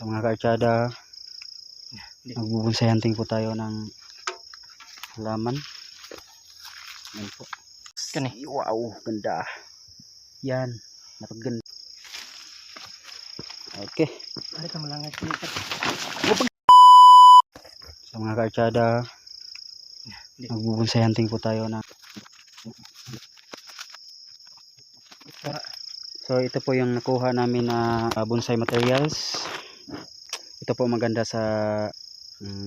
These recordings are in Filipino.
So mga kaartsada, magbubonsai hunting po tayo ng halaman. Yan po. Wow, ganda. Yan, napaganda. Okay. So mga kaartsada, magbubonsai hunting po tayo ng. So ito po yung nakuha namin na bonsai materials. Ito po maganda sa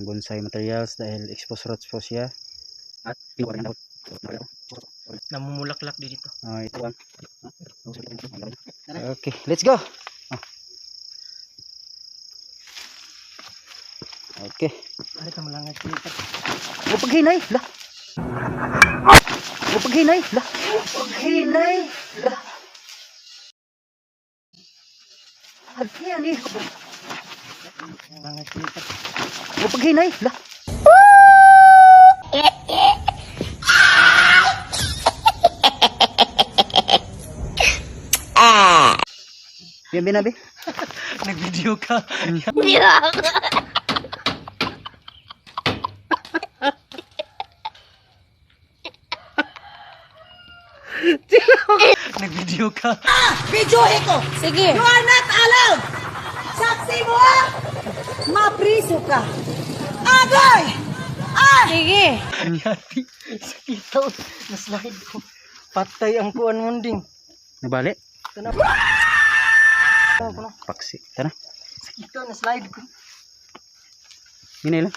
bonsai materials dahil exposed roots po siya. At namumulaklak din dito. Ito lang. Okay, let's go. Okay. Ari ka malangat dito. Paghinay lah. Paghinay lah. Paghinay lah. Agyan eh. Malangat dito. Paghinay lah. Yan binabi. Nag-video ka. Nag-video ka. Videohin ko! Sige! You are not allowed! Saksi mo! Mapriso ka! Agay! Sige! Yati. Sakitaw. Naslide ko. Patay ang kuan munding. Nabali? Tana. Paksi. Tara. Sakitaw. Naslide ko. Hinay lang.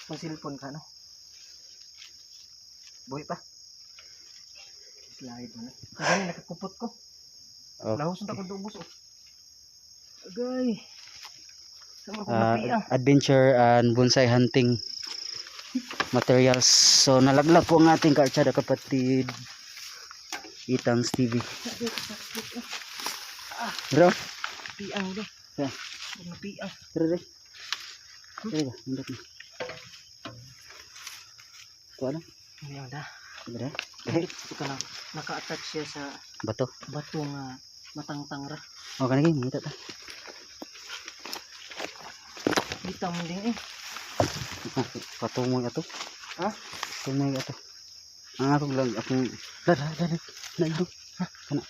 Mag-cellphone ka, no? Boy pa. Slide mo na. Agay, nakakupot ko. Okay. Lahos na ko dubos. Agay. Adventure and bonsai hunting materials. So nalaglag po ang ating kaartsada kapatid Itangs TV. Bro, Piang do. yeah. Piang. Tara. Tara, mundot na. Kuha na. Piang da. Tara. Ito ka na. Naka-attach siya sa Bato. bato nga matangtang ra. O kanagi, mangita ta. Bitang mo din eh. Patumoy ato. Ha? Tumoy ato. Ang akong lang akong dada. Na ito. Ha? Kana.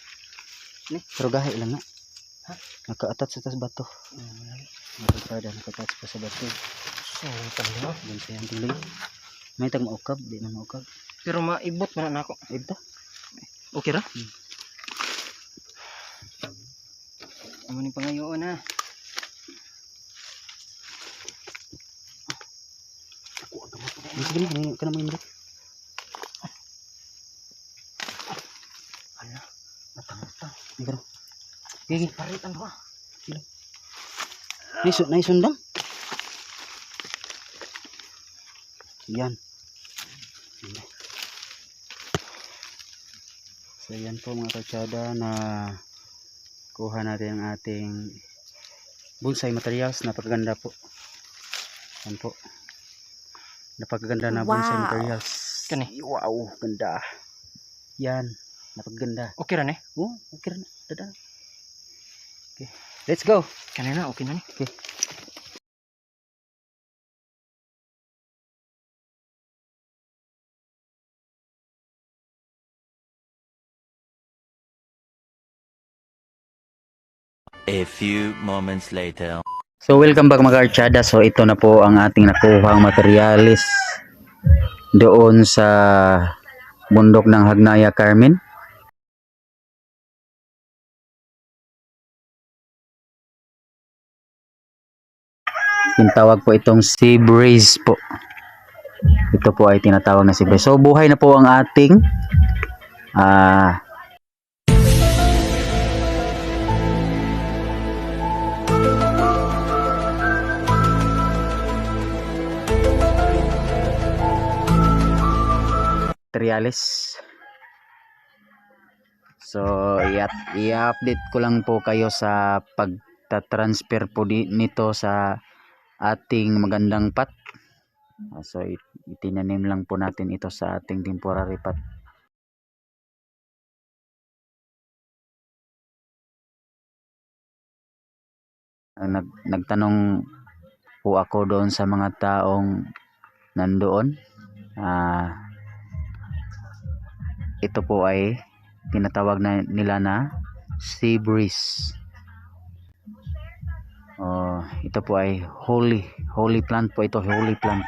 Ni? Pero gahi lang na. Ha? Naka-attach sa tas bato. Lagi. Naka-attach pa sa bato. So, tanda. Bonsai hunting lang. May tag maukab, di na maukab. Pero maibot man na ako. Ibta. Okay ra? Amo ni pangayoon ha. Sige na, may kana mo imre. Ala, matang-matang. Ngaro. Gigi, Paritan ba? naisundang. Yan. So yan po mga kaartsada na kuha natin ang ating bonsai materials. Napakaganda po. Yan po. Napakaganda na bonsai materials. Kani? Wow, ganda. Yan. Napakaganda. Okay ra ne? Oh, okay na. Dada. Okay. Let's go. Kanina okay na ni. Okay. A few moments later. So welcome back mga kaartsada. So ito na po ang ating nakuhang materialis doon sa bundok ng Hagnaya Carmen. Yung tawag po itong sea breeze po. Ito po ay tinatawag na sea breeze. So buhay na po ang ating materialis. So i-update ko lang po kayo sa pagta-transfer po nito sa ating magandang pot. So itinanim lang po natin ito sa ating temporary pot. Nagtanong po ako doon sa mga taong nandoon. Ito po ay tinatawag nila na sea breeze. Ito po ay holy plant po ito, holy plant.